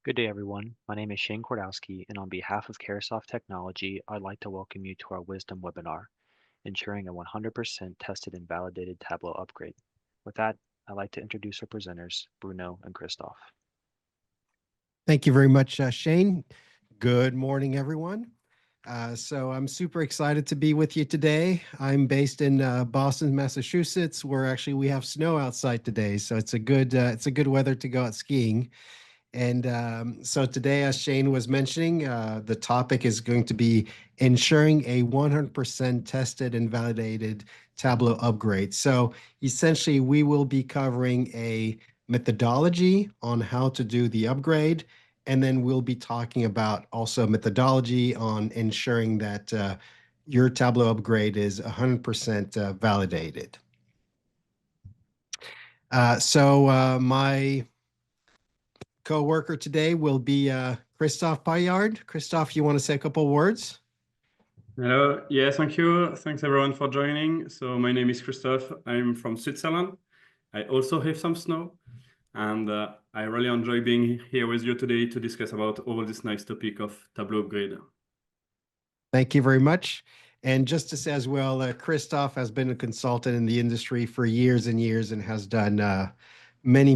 Good day, everyone. My name is Shane Kordowski, and on behalf of Caresoft Technology, I'd like to welcome you to our Wiiisdom webinar, ensuring a 100% tested and validated Tableau upgrade. With that, I'd like to introduce our presenters, Bruno and Christoph. Thank you very much, Shane. Good morning, everyone. So I'm super excited to be with you today. I'm based in Boston, Massachusetts, where actually we have snow outside today. So it's a good weather to go out skiing. And so today, as Shane was mentioning, the topic is going to be ensuring a 100% tested and validated Tableau upgrade. So essentially, we will be covering a methodology on how to do the upgrade. And then we'll be talking about also methodology on ensuring that your Tableau upgrade is 100% validated. My co-worker today will be Christoph Payard. Christoph, you want to say a couple words? Hello. Yeah, thank you. Thanks everyone for joining. So my name is Christoph. I'm from Switzerland. I also have some snow, and I really enjoy being here with you today to discuss about all this nice topic of Tableau upgrade. Thank you very much. And just to say as well, Christoph has been a consultant in the industry for years and years and has done many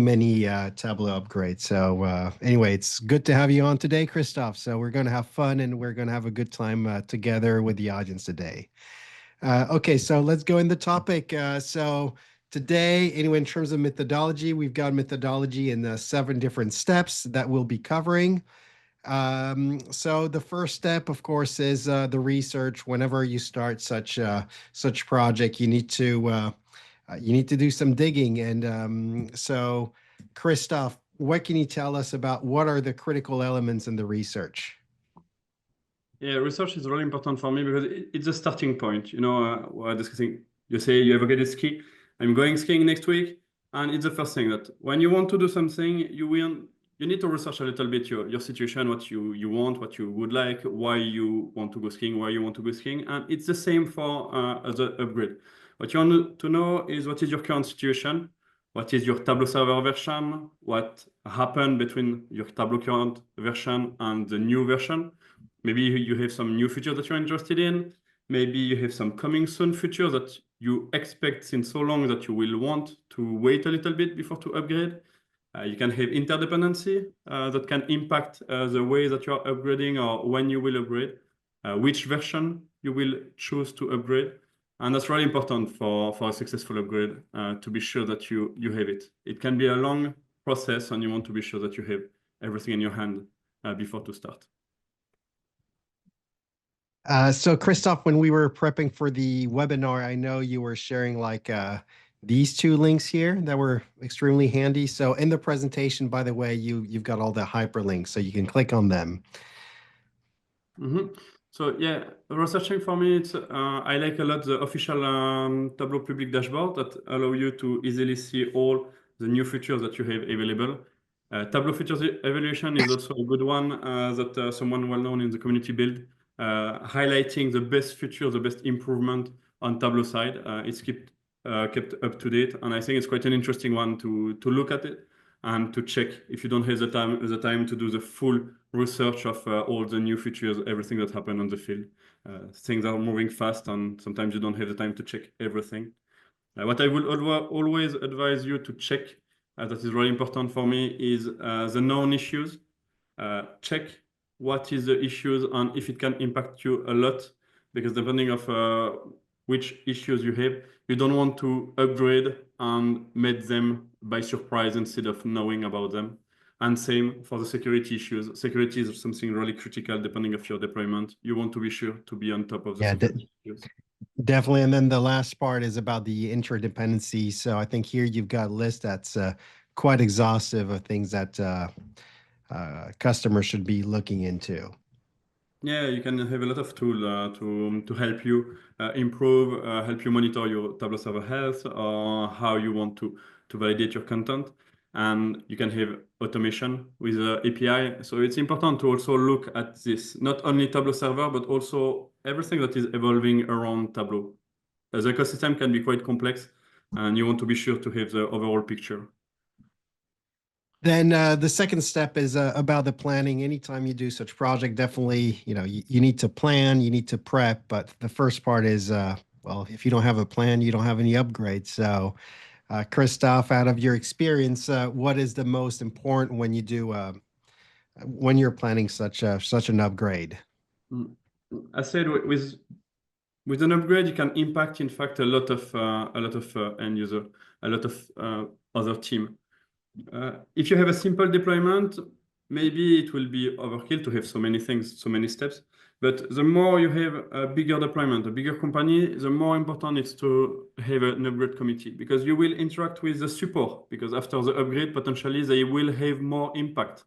Tableau upgrades. So anyway, it's good to have you on today, Christoph. So we're going to have fun and we're going to have a good time together with the audience today. Okay, so let's go in the topic. So today, anyway, in terms of methodology, we've got methodology in 7 different steps that we'll be covering. So the first step, of course, is the research. Whenever you start such project, you need to do some digging. And so, Christoph, what can you tell us about what are the critical elements in the research? Yeah, research is really important for me because it's a starting point. We're discussing, you say you ever get a ski. I'm going skiing next week. And it's the first thing that when you want to do something, you need to research a little bit your situation, what you want, what you would like, why you want to go skiing, why you want to go skiing. And it's the same for the upgrade. What you want to know is what is your current situation, what is your Tableau server version, what happened between your Tableau current version and the new version. Maybe you have some new features that you're interested in. Maybe you have some coming soon features that you expect since so long that you will want to wait a little bit before to upgrade. You can have interdependency that can impact the way that you're upgrading or when you will upgrade, which version you will choose to upgrade. And that's really important for a successful upgrade to be sure that you have it. It can be a long process and you want to be sure that you have everything in your hand before to start. So Christoph, when we were prepping for the webinar, I know you were sharing like these 2 links here that were extremely handy. So in the presentation, by the way, you've got all the hyperlinks, so you can click on them. So yeah, researching for me, I like a lot the official Tableau public dashboard that allow you to easily see all the new features that you have available. Tableau features evaluation is also a good one that someone well known in the community build, highlighting the best features, the best improvement on Tableau side. It's kept up to date, and I think it's quite an interesting one to look at it and to check if you don't have the time to do the full research of all the new features, everything that happened on the field. Things are moving fast, and sometimes you don't have the time to check everything. What I will always advise you to check, that is really important for me, is the known issues. Check what is the issues and if it can impact you a lot, because depending of which issues you have, you don't want to upgrade and meet them by surprise instead of knowing about them. And same for the security issues. Security is something really critical depending of your deployment. You want to be sure to be on top of the security issues. Definitely. And then the last part is about the interdependency. So I think here you've got a list that's quite exhaustive of things that customers should be looking into. Yeah, you can have a lot of tools to help you improve, help you monitor your Tableau server health or how you want to validate your content. And you can have automation with the API. So it's important to also look at this, not only Tableau server, but also everything that is evolving around Tableau. The ecosystem can be quite complex, and you want to be sure to have the overall picture. Then the second step is about the planning. Anytime you do such project, definitely, you need to plan, you need to prep. But the first part is, well, if you don't have a plan, you don't have any upgrades. So, Christoph, out of your experience, what is the most important when you're planning such an upgrade? Mm. I said with an upgrade, you can impact, in fact, a lot of end user, a lot of other team. If you have a simple deployment, maybe it will be overkill to have so many things, so many steps. But the more you have a bigger deployment, a bigger company, the more important it's to have an upgrade committee because you will interact with the support because after the upgrade, potentially they will have more impact.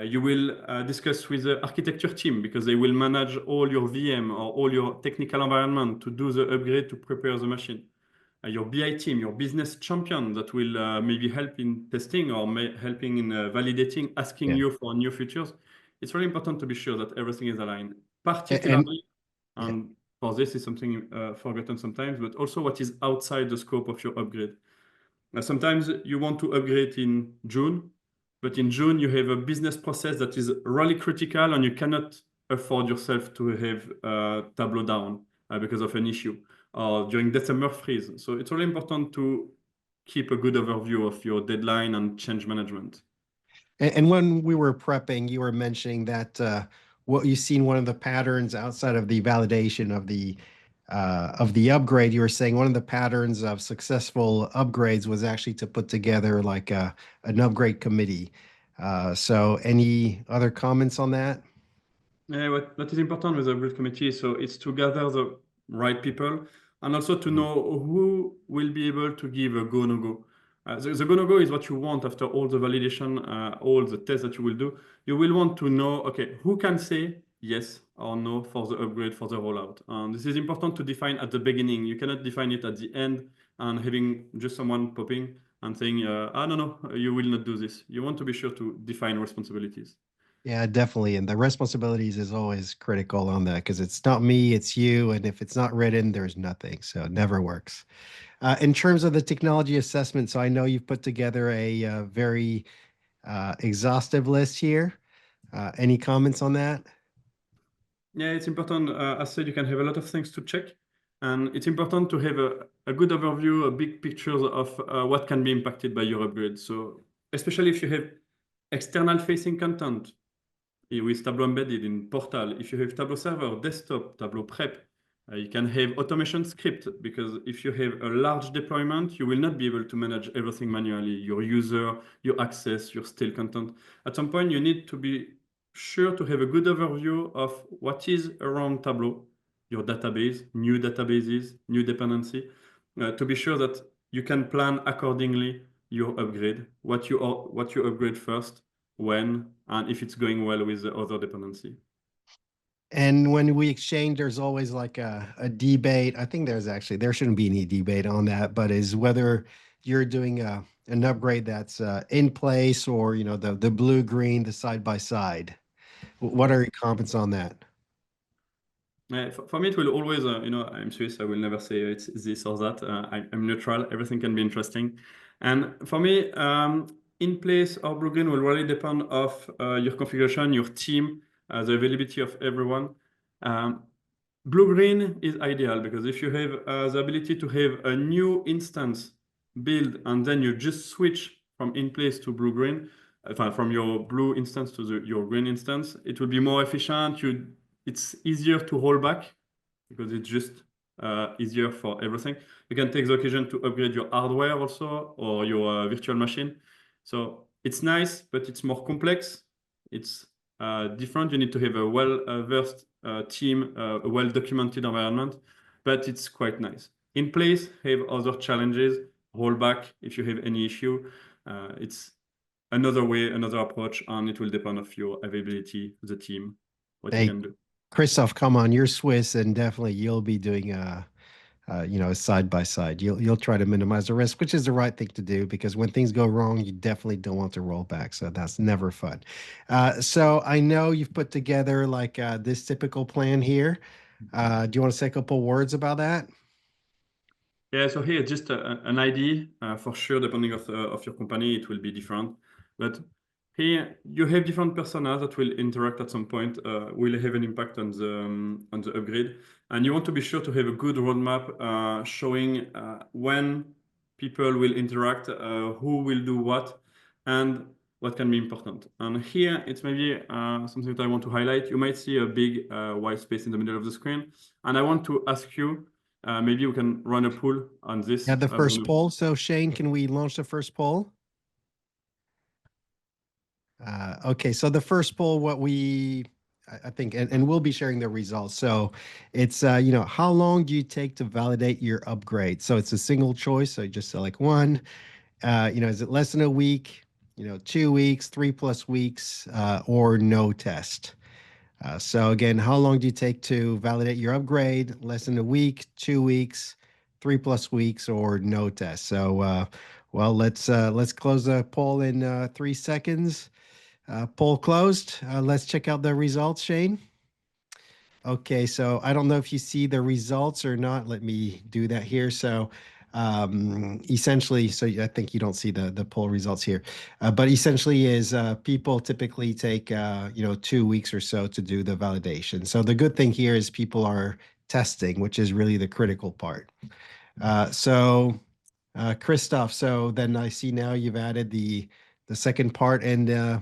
You will discuss with the architecture team because they will manage all your VM or all your technical environment to do the upgrade to prepare the machine. Your BI team, your business champion that will maybe help in testing or helping in validating, asking Yeah. you for new features. It's really important to be sure that everything is aligned, And particularly, yeah. and for this is something forgotten sometimes, but also what is outside the scope of your upgrade. Sometimes you want to upgrade in June, but in June you have a business process that is really critical and you cannot afford yourself to have Tableau down because of an issue or during December freeze. So it's really important to keep a good overview of your deadline and change management. And when we were prepping, you were mentioning that what you've seen one of the patterns outside of the validation of the upgrade. You were saying one of the patterns of successful upgrades was actually to put together like an upgrade committee. So, any other comments on that? Yeah, what is important with the build committee, so it's to gather the right people and also to Mhm. know who will be able to give a go no go. The go no go is what you want after all the validation, all the tests that you will do. You will want to know, okay, who can say yes or no for the upgrade for the rollout. And this is important to define at the beginning. You cannot define it at the end and having just someone popping and saying, no, no, you will not do this. You want to be sure to define responsibilities. Yeah, definitely. And the responsibilities is always critical on that because it's not me, it's you. And if it's not written, there's nothing. So it never works. In terms of the technology assessment, so I know you've put together a very exhaustive list here. Any comments on that? Yeah, it's important. As said, you can have a lot of things to check, and it's important to have a good overview, a big picture of what can be impacted by your upgrade. So, especially if you have external facing content, with Tableau embedded in Portal. If you have Tableau Server, Desktop, Tableau Prep, you can have automation script because if you have a large deployment, you will not be able to manage everything manually, your user, your access, your stale content. At some point, you need to be sure to have a good overview of what is around Tableau, your database, new databases, new dependency, to be sure that you can plan accordingly your upgrade, what you upgrade first, when, and if it's going well with the other dependency. And when we exchange, there's always like a debate. I think there shouldn't be any debate on that, but is whether you're doing an upgrade that's in place or, the blue green, the side by side. What are your comments on that? For me, it will always, I'm Swiss, I will never say it's this or that. I'm neutral, everything can be interesting. And for me, in place or blue green will really depend of your configuration, your team, the availability of everyone. Um, Blue-green is ideal because if you have the ability to have a new instance build and then you just switch from in place to blue-green, from your blue instance to your green instance, it will be more efficient. It's easier to roll back because it's just easier for everything. You can take the occasion to upgrade your hardware also or your virtual machine. So it's nice, but it's more complex. It's different. You need to have a well-versed team, a well-documented environment, but it's quite nice. In place, have other challenges, roll back if you have any issue. It's another way, another approach, and it will depend of your availability, the team, what you Hey, can do. Christoph, come on, you're Swiss, and definitely you'll be doing side by side. You'll try to minimize the risk, which is the right thing to do because when things go wrong, you definitely don't want to roll back. So that's never fun. So I know you've put together like this typical plan here. Do you want to say a couple words about that? Yeah, so here just an idea for sure, depending of your company, it will be different. But here you have different personas that will interact at some point, will have an impact on the upgrade, and you want to be sure to have a good roadmap showing when people will interact, who will do what, and what can be important. And here it's maybe something that I want to highlight. You might see a big white space in the middle of the screen, and I want to ask you. Maybe we can run a poll on this. Yeah, the first poll. So Shane, can we launch the first poll? Okay, so the first poll, I think, and we'll be sharing the results. So it's, how long do you take to validate your upgrade? So it's a single choice. So you just select one. Is it less than a week, 2 weeks, 3+ weeks, or no test? So again, how long do you take to validate your upgrade? Less than a week, 2 weeks, 3+ weeks, or no test? So, well, let's close the poll in 3 seconds. Poll closed. Let's check out the results, Shane. Okay, so I don't know if you see the results or not. Let me do that here. So essentially, so I think you don't see the poll results here, but essentially is people typically take 2 weeks or so to do the validation. So the good thing here is people are testing, which is really the critical part. Christoph, so then I see now you've added the second part and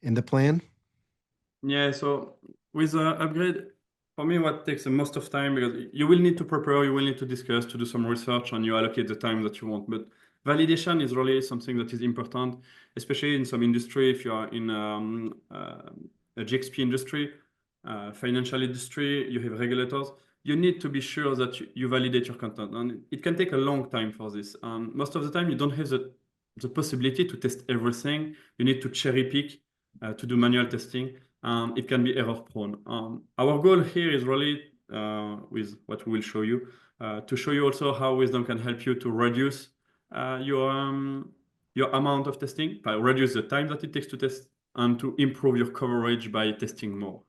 in the plan. Yeah, so with the upgrade, for me, what takes the most of time, because you will need to prepare, you will need to discuss, to do some research, and you allocate the time that you want. But validation is really something that is important, especially in some industry. If you are in a GXP industry, financial industry, you have regulators. You need to be sure that you validate your content, and it can take a long time for this. And most of the time, you don't have the possibility to test everything. You need to cherry pick to do manual testing. It can be error prone. Our goal here is really, with what we will show you, to show you also how Wiiisdom can help you to reduce your amount of testing, by reduce the time that it takes to test, and to improve your coverage by testing more.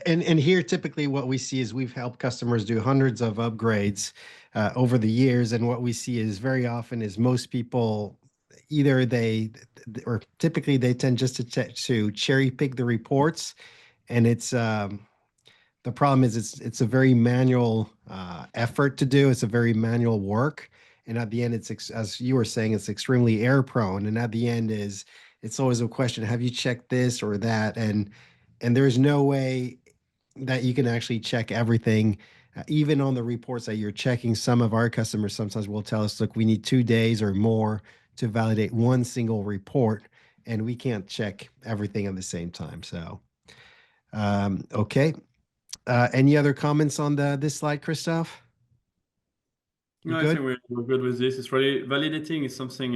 And here, typically, what we see is we've helped customers do hundreds of upgrades over the years, and what we see is very often is most people either or typically they tend just to cherry pick the reports, and it's the problem is it's a very manual effort to do. It's a very manual work, and at the end, as you were saying, it's extremely error prone. And at the end it's always a question: have you checked this or that? And there's no way that you can actually check everything. Even on the reports that you're checking, some of our customers sometimes will tell us, look, we need 2 days or more to validate one single report, and we can't check everything at the same time. So, okay. Any other comments on this slide, Christoph? You No, I good? think we're good with this. It's really validating is something,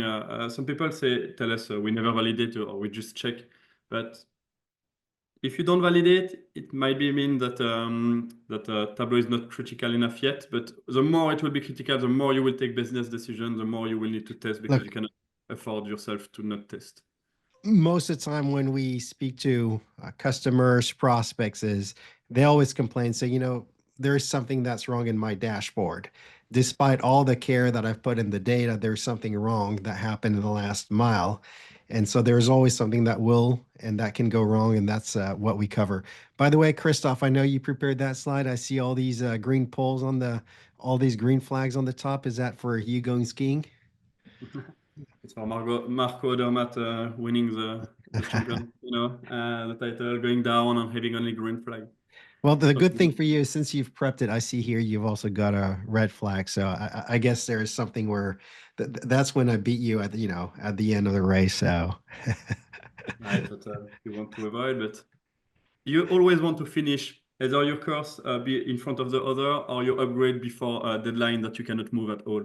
some people tell us we never validate or we just check. But if you don't validate, it might be mean that Tableau is not critical enough yet. But the more it will be critical, the more you will take business decisions, the more you will need to test, because you Look, cannot afford yourself to not test. most of the time when we speak to customers, prospects, is they always complain, say, there's something that's wrong in my dashboard. Despite all the care that I've put in the data, there's something wrong that happened in the last mile. And so there's always something that can go wrong, and that's what we cover. By the way, Christoph, I know you prepared that slide. I see all these green poles all these green flags on the top. Is that for you going skiing? It's for Marco Dermat winning the champion, the title, going down and having only green flag. Well, the good thing Something. for you is since you've prepped it, I see here you've also got a red flag. So I guess there is something where that's when I beat you at the end of the race. So Right, that you want to avoid, but you always want to finish either your course be in front of the other, or your upgrade before a deadline that you cannot move at all.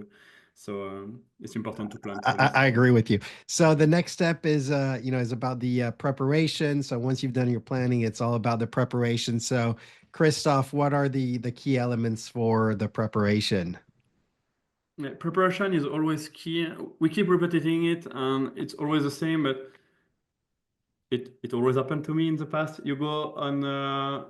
So it's important to plan for this. I agree with you. So the next step is about the preparation. So once you've done your planning, it's all about the preparation. So Christoph, what are the key elements for the preparation? Yeah, preparation is always key. We keep repeating it, and it's always the same, but it always happened to me in the past. You go on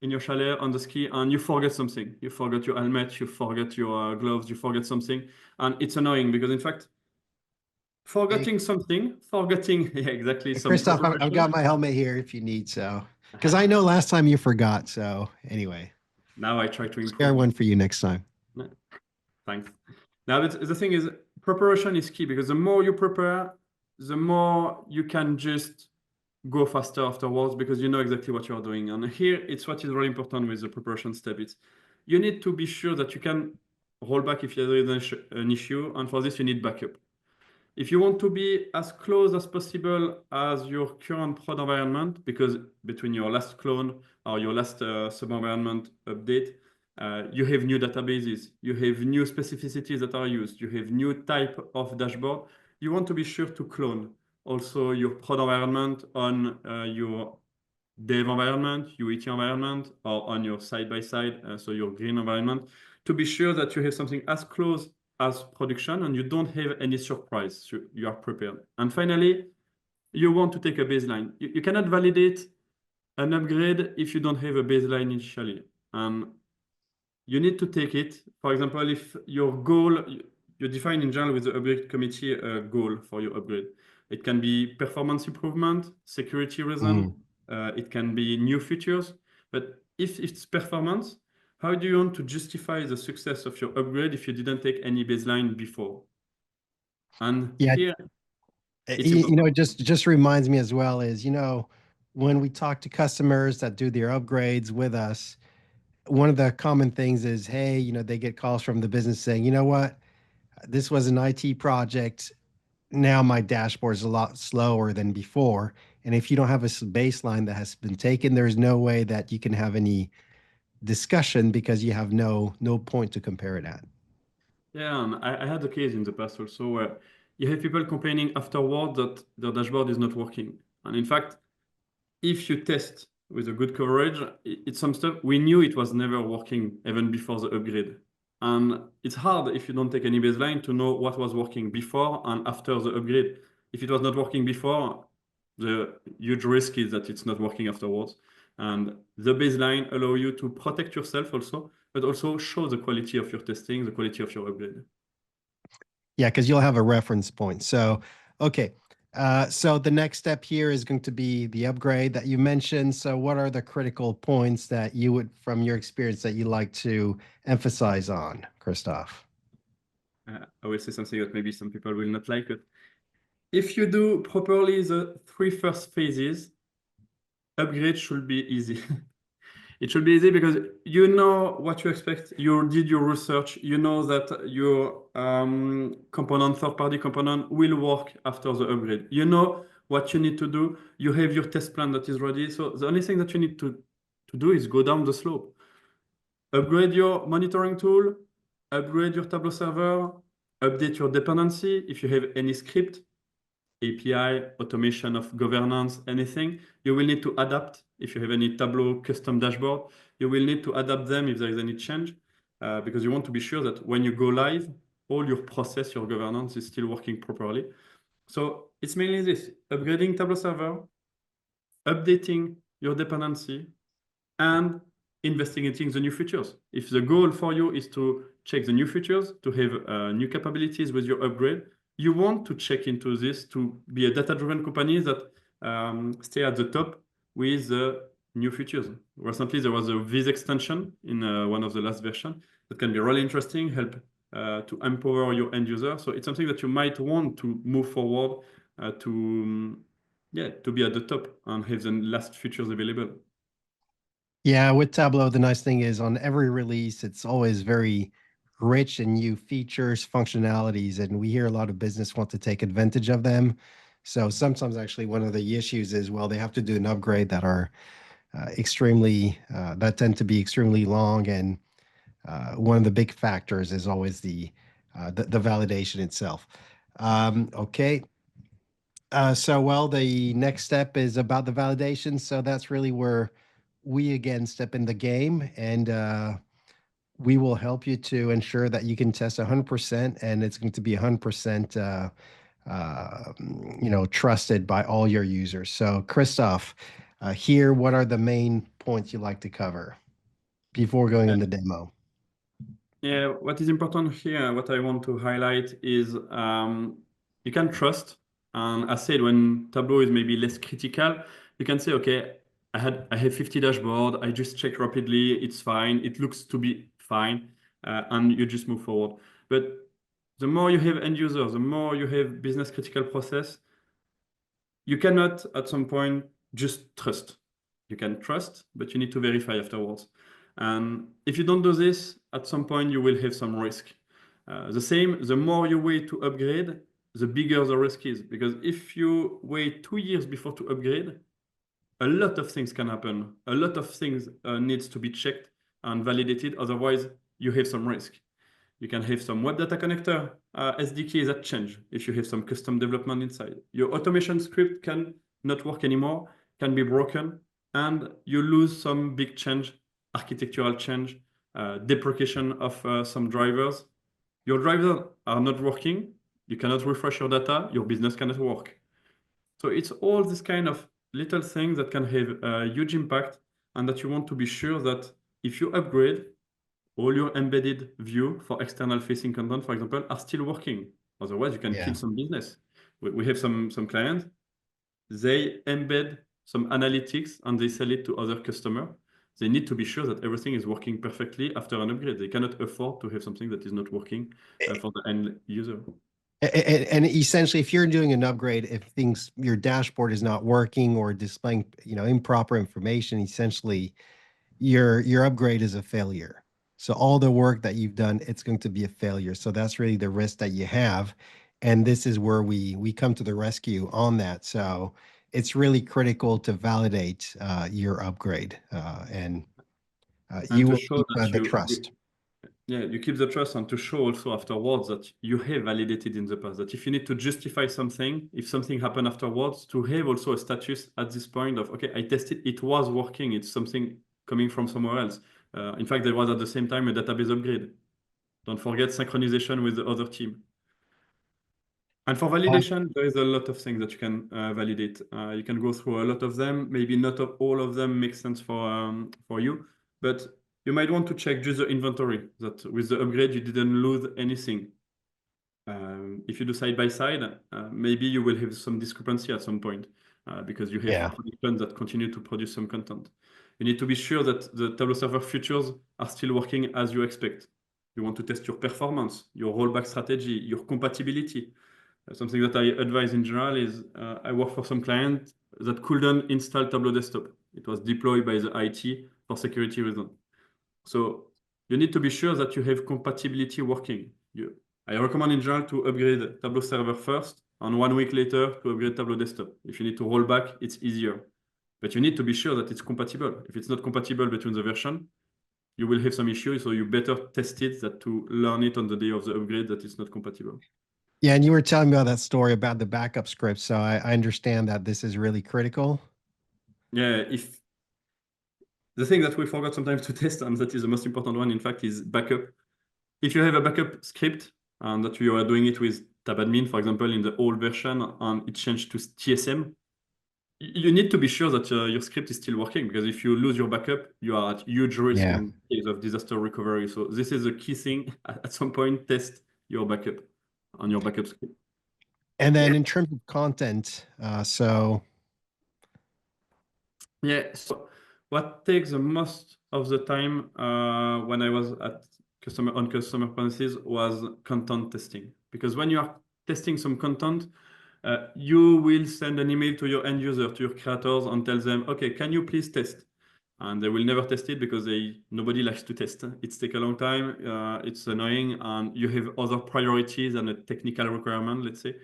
in your chalet on the ski and you forget something. You forget your helmet, you forget your gloves, you forget something, and it's annoying because in fact, Forgetting something, yeah, exactly, And some Christoph, I've got preparation. my helmet here if you need so. Because I know last time you forgot. So anyway, Now I try to spare improve. one for you next time. Yeah, thanks. Now, but the thing is, preparation is key because the more you prepare, the more you can just go faster afterwards because you know exactly what you're doing. And here, it's what is really important with the preparation step. It's you need to be sure that you can roll back if there is an issue, and for this, you need backup. If you want to be as close as possible as your current prod environment, because between your last clone or your last sub-environment update, you have new databases, you have new specificities that are used, you have new type of dashboard. You want to be sure to clone also your prod environment on your dev environment, UAT environment, or on your side-by-side, so your green environment, to be sure that you have something as close as production and you don't have any surprise. So you are prepared. And finally, you want to take a baseline. You cannot validate an upgrade if you don't have a baseline initially. You need to take it. For example, if your goal, you define in general with the upgrade committee a goal for your upgrade. It can be performance improvement, security reason, it can be new features. But if it's performance, how do you want to justify the success of your upgrade if you didn't take any baseline before? And Yeah, here it's you know, important. it just reminds me as well is, you know, when we talk to customers that do their upgrades with us, one of the common things is, hey, you know, they get calls from the business saying, you know what, this was an IT project. Now my dashboard is a lot slower than before. And if you don't have a baseline that has been taken, there's no way that you can have any discussion because you have no point to compare it at. Yeah, and I had a case in the past also where you have people complaining afterward that their dashboard is not working. And in fact, if you test with a good coverage, it's some stuff we knew it was never working even before the upgrade. And it's hard if you don't take any baseline to know what was working before and after the upgrade. If it was not working before, the huge risk is that it's not working afterwards. And the baseline allow you to protect yourself also, but also show the quality of your testing, the quality of your upgrade. Yeah, because you'll have a reference point. So, okay. So the next step here is going to be the upgrade that you mentioned. So what are the critical points that you would, from your experience, that you like to emphasize on, Christoph? I will say something that maybe some people will not like it. If you do properly the three first phases, upgrade should be easy. It should be easy because you know what you expect. You did your research. You know that your component, third-party component, will work after the upgrade. You know what you need to do. You have your test plan that is ready. So the only thing that you need to do is go down the slope. Upgrade your monitoring tool, upgrade your Tableau server, update your dependency. If you have any script, API, automation of governance, anything, you will need to adapt. If you have any Tableau custom dashboard, you will need to adapt them if there is any change, because you want to be sure that when you go live, all your process, your governance is still working properly. So it's mainly this, upgrading Tableau server, updating your dependency, and investigating the new features. If the goal for you is to check the new features, to have new capabilities with your upgrade, you want to check into this to be a data-driven company that stay at the top with the new features. Recently, there was a Viz extension in one of the last version that can be really interesting, help to empower your end user. So it's something that you might want to move forward to be at the top and have the last features available. Yeah, with Tableau, the nice thing is on every release, it's always very rich in new features, functionalities, and we hear a lot of business want to take advantage of them. So sometimes actually one of the issues is, well, they have to do an upgrade that are extremely that tend to be extremely long, and one of the big factors is always the validation itself. Okay, so well, the next step is about the validation. So that's really where we again step in the game, and we will help you to ensure that you can test 100%, and it's going to be 100%. You know, trusted by all your users. So, Christoph, here, what are the main points you like to cover before going in the demo? Yeah, what is important here, what I want to highlight is you can trust. And I said, when Tableau is maybe less critical, you can say, okay, I have 50 dashboard. I just check rapidly. It's fine. It looks to be fine, and you just move forward. But the more you have end users, the more you have business critical process, you cannot at some point just trust. You can trust, but you need to verify afterwards. And if you don't do this, at some point you will have some risk. The same, the more you wait to upgrade, the bigger the risk is. Because if you wait 2 years before to upgrade, a lot of things can happen. A lot of things needs to be checked and validated. Otherwise, you have some risk. You can have some web data connector SDK that change if you have some custom development inside. Your automation script can not work anymore, can be broken, and you lose some big change, architectural change, deprecation of some drivers. Your drivers are not working. You cannot refresh your data. Your business cannot work. So it's all this kind of little things that can have a huge impact, and that you want to be sure that if you upgrade, all your embedded view for external facing content, for example, are still working. Otherwise, you can kill Yeah. some business. We have some clients, they embed some analytics and they sell it to other customer. They need to be sure that everything is working perfectly after an upgrade. They cannot afford to have something that is not working for the end user. And essentially, if you're doing an upgrade, if things your dashboard is not working or displaying, improper information, essentially your upgrade is a failure. So all the work that you've done, it's going to be a failure. So that's really the risk that you have. And this is where we come to the rescue on that. So it's really critical to validate your upgrade, and And you to will show keep that the trust. yeah, you keep the trust, and to show also afterwards that you have validated in the past. That if you need to justify something, if something happened afterwards, to have also a status at this point of, okay, I tested, it was working, it's something coming from somewhere else. In fact, there was at the same time a database upgrade. Don't forget synchronization with the other team. And for Uh, validation, there is a lot of things that you can validate. You can go through a lot of them. Maybe not all of them make sense for you, but you might want to check just the inventory, that with the upgrade, you didn't lose anything. If you do side by side, maybe you will have some discrepancy at some point because you have yeah. productions that continue to produce some content. You need to be sure that the Tableau server features are still working as you expect. You want to test your performance, your rollback strategy, your compatibility. Something that I advise in general is I work for some client that couldn't install Tableau Desktop. It was deployed by the IT for security reasons. So you need to be sure that you have compatibility working. I recommend in general to upgrade Tableau Server first, and 1 week later to upgrade Tableau Desktop. If you need to roll back, it's easier. But you need to be sure that it's compatible. If it's not compatible between the version, you will have some issues, so you better test it than to learn it on the day of the upgrade that it's not compatible. Yeah, and you were telling me about that story about the backup script. So I understand that this is really critical. Yeah, if the thing that we forgot sometimes to test, and that is the most important one, in fact, is backup. If you have a backup script and that you are doing it with tabadmin, for example, in the old version, and it changed to TSM, you need to be sure that your script is still working, because if you lose your backup, you are at huge risk Yeah. in case of disaster recovery. So this is a key thing. At some point, test your backup on your backup script. And then in terms of content, so Yeah, so what takes the most of the time when I was at customer premises was content testing. Because when you are testing some content, you will send an email to your end user, to your creators, and tell them, okay, can you please test? And they will never test it because nobody likes to test. It's take a long time, it's annoying, and you have other priorities and a technical requirement, let's say,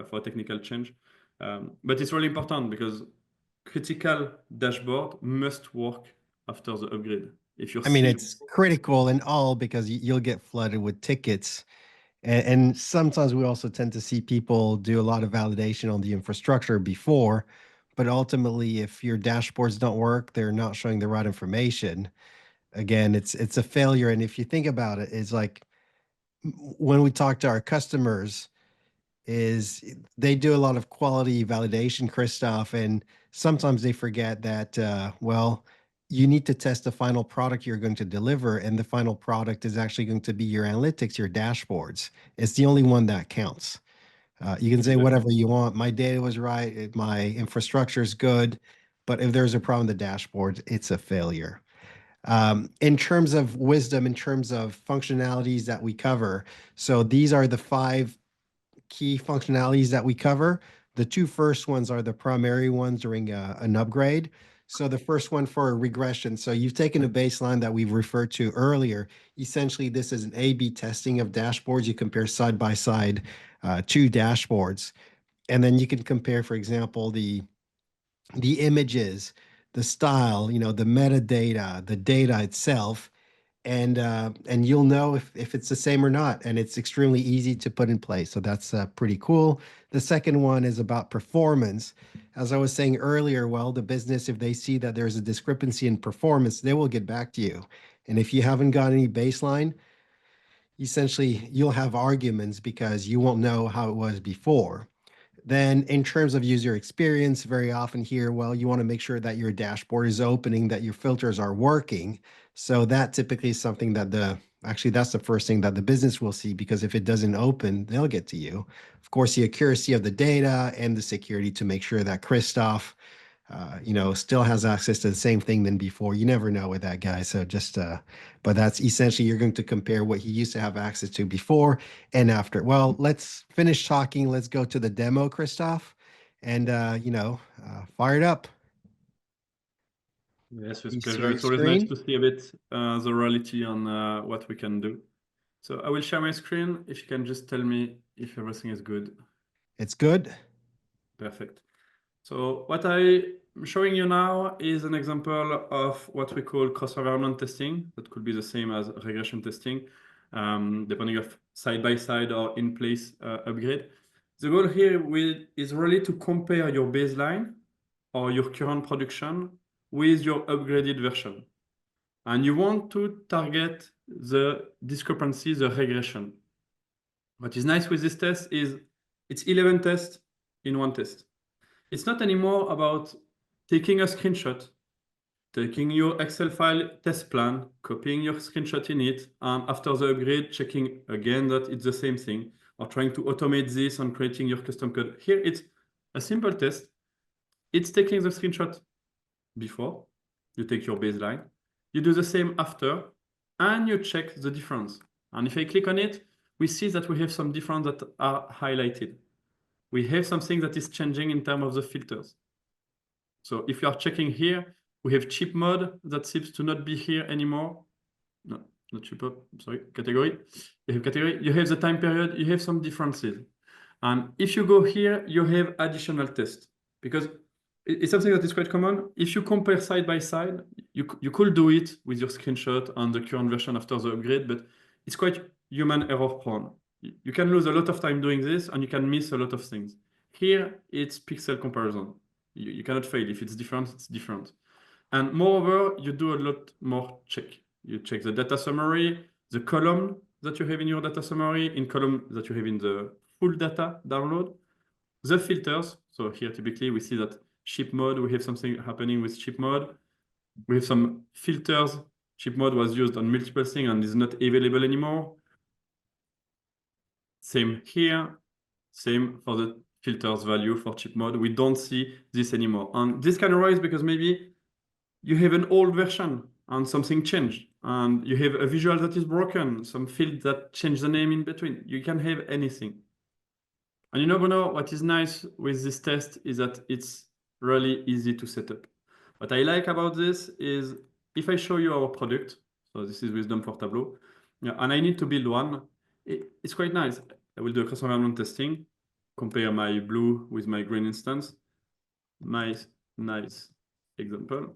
for a technical change. But it's really important because critical dashboard must work after the upgrade. If you're I mean, still it's critical and all because you'll get flooded with tickets. And sometimes we also tend to see people do a lot of validation on the infrastructure before, but ultimately, if your dashboards don't work, they're not showing the right information. Again, it's a failure. And if you think about it, it's like when we talk to our customers, is they do a lot of quality validation, Christoph, and sometimes they forget that, well, you need to test the final product you're going to deliver, and the final product is actually going to be your analytics, your dashboards. It's the only one that counts. You can say Exactly. whatever you want. My data was right. My infrastructure is good. But if there's a problem with the dashboard, it's a failure. In terms of wisdom, in terms of functionalities that we cover, so these are the 5 key functionalities that we cover. The 2 first ones are the primary ones during an upgrade. So the first one for regression. So you've taken a baseline that we've referred to earlier. Essentially, this is an A/B testing of dashboards. You compare side by side 2 dashboards, and then you can compare, for example, the images, the style, the metadata, the data itself, and you'll know if it's the same or not, and it's extremely easy to put in place. So that's pretty cool. The second one is about performance. As I was saying earlier, well, the business, if they see that there's a discrepancy in performance, they will get back to you. And if you haven't got any baseline, essentially you'll have arguments because you won't know how it was before. Then, in terms of user experience, very often here, well, you want to make sure that your dashboard is opening, that your filters are working. So that typically is something that actually, that's the first thing that the business will see, because if it doesn't open, they'll get to you. Of course, the accuracy of the data and the security to make sure that Christoph, still has access to the same thing than before. You never know with that guy. So but that's essentially, you're going to compare what he used to have access to before and after. Well, let's finish talking. Let's go to the demo, Christoph, and, fire it up. Yes, Are you with pleasure. sharing It's always nice screen? to see a bit the reality on what we can do. So I will share my screen. If you can just tell me if everything is good. It's good. Perfect. So what I'm showing you now is an example of what we call cross-environment testing. That could be the same as regression testing, depending of side-by-side or in-place upgrade. The goal here is really to compare your baseline or your current production with your upgraded version. And you want to target the discrepancy, the regression. What is nice with this test is it's 11 tests in one test. It's not anymore about taking a screenshot, taking your Excel file test plan, copying your screenshot in it, and after the upgrade, checking again that it's the same thing, or trying to automate this and creating your custom code. Here, it's a simple test. It's taking the screenshot before, you take your baseline, you do the same after, and you check the difference. And if I click on it, we see that we have some difference that are highlighted. We have something that is changing in terms of the filters. So if you are checking here, we have chip mode that seems to not be here anymore. No, not chip mode, sorry, category. You have category, you have the time period, you have some differences. And if you go here, you have additional tests, because it's something that is quite common. If you compare side by side, you could do it with your screenshot and the current version after the upgrade, but it's quite human error prone. You can lose a lot of time doing this and you can miss a lot of things. Here, it's pixel comparison. You cannot fail. If it's different, it's different. And moreover, you do a lot more check. You check the data summary, the column that you have in your data summary, in column that you have in the full data download, the filters. So here, typically, we see that chip mode, we have something happening with chip mode. We have some filters. Chip mode was used on multiple things and is not available anymore. Same here, same for the filters value for chip mode. We don't see this anymore. And this can arise because maybe you have an old version and something changed, and you have a visual that is broken, some field that changed the name in between. You can have anything. And Bruno, what is nice with this test is that it's really easy to set up. What I like about this is if I show you our product, so this is Wiiisdom for Tableau, yeah, and I need to build one, it's quite nice. I will do a cross-environment testing, compare my blue with my green instance. Nice example.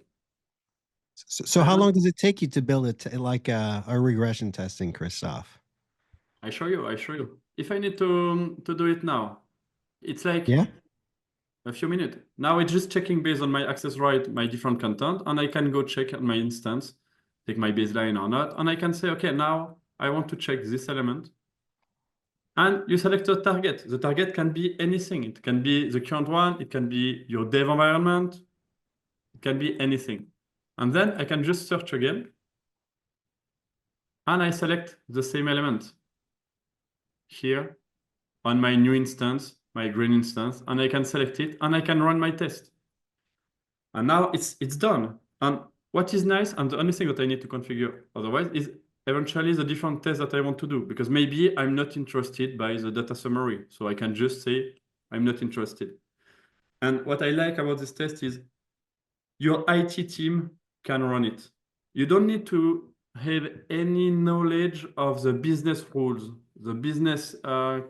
So how long does it take you to build like a regression testing, Christoph? I show you. If I need to do it now, it's like Yeah. a few minutes. Now it's just checking based on my access right, my different content, and I can go check on my instance, take my baseline or not, and I can say, okay, now I want to check this element. And you select a target. The target can be anything. It can be the current one, it can be your dev environment, it can be anything. And then I can just search again, and I select the same element here, on my new instance, my green instance, and I can select it and I can run my test. And now it's done. And what is nice, and the only thing that I need to configure otherwise is eventually the different tests that I want to do, because maybe I'm not interested by the data summary. So I can just say, I'm not interested. And what I like about this test is your IT team can run it. You don't need to have any knowledge of the business rules, the business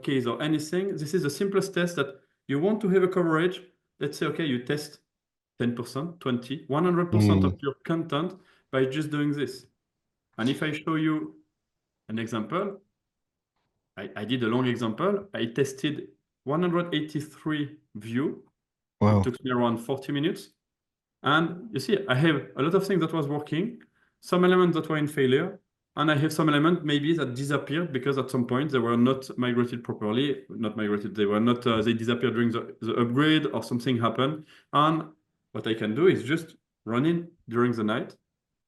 case or anything. This is the simplest test that you want to have a coverage. Let's say, okay, you test 10%, 20, 100% of Mm. your content by just doing this. And if I show you an example, I did a long example. I tested 183 view. It Wow. took me around 40 minutes. And you see, I have a lot of things that was working, some elements that were in failure, and I have some elements maybe that disappeared because at some point they were not migrated properly, not migrated, they were not, they disappeared during the upgrade or something happened. And what I can do is just run in during the night.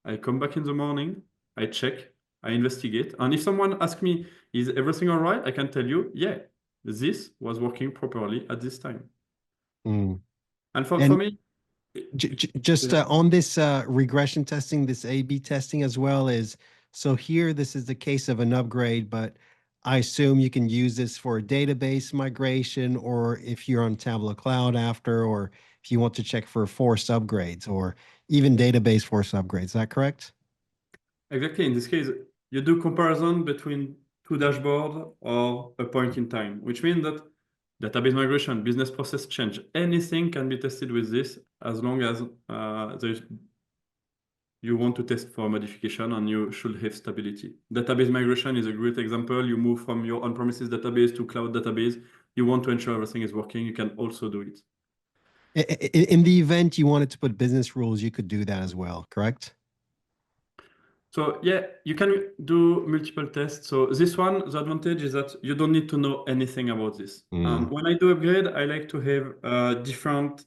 I come back in the morning, I check, I investigate. And if someone asks me, is everything all right? I can tell you, yeah, this was working properly at this time. Mm. And for And me, just on this regression testing, this A/B testing as well is, so here this is the case of an upgrade, but I assume you can use this for a database migration, or if you're on Tableau Cloud after, or if you want to check for forced upgrades or even database forced upgrades. Is that correct? exactly. In this case, you do comparison between two dashboards or a point in time, which means that database migration, business process change, anything can be tested with this as long as you want to test for modification and you should have stability. Database migration is a great example. You move from your on-premises database to cloud database. You want to ensure everything is working. You can also do it. In the event you wanted to put business rules, you could do that as well, correct? So yeah, you can do multiple tests. So this one, the advantage is that you don't need to know anything about this. Mm. And when I do upgrade, I like to have a different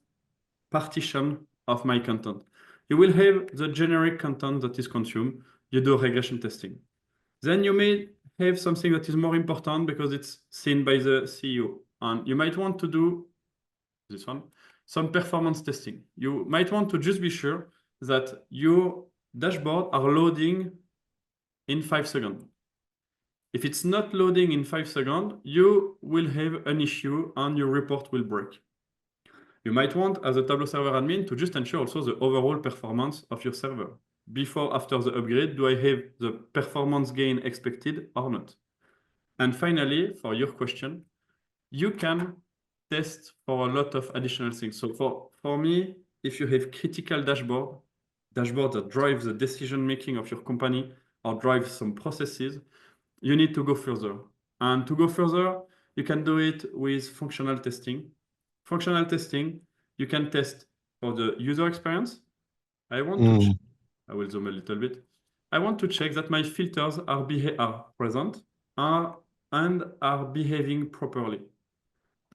partition of my content. You will have the generic content that is consumed. You do regression testing. Then you may have something that is more important because it's seen by the CEO. And you might want to do this one, some performance testing. You might want to just be sure that your dashboard are loading in 5 seconds. If it's not loading in 5 seconds, you will have an issue and your report will break. You might want, as a Tableau server admin, to just ensure also the overall performance of your server. Before, after the upgrade, do I have the performance gain expected or not? And finally, for your question, you can test for a lot of additional things. So for me, if you have critical dashboard that drives the decision making of your company or drives some processes, you need to go further. And to go further, you can do it with functional testing. Functional testing, you can test for the user experience. I want to check, Mm. I will zoom a little bit. I want to check that my filters are present and are behaving properly.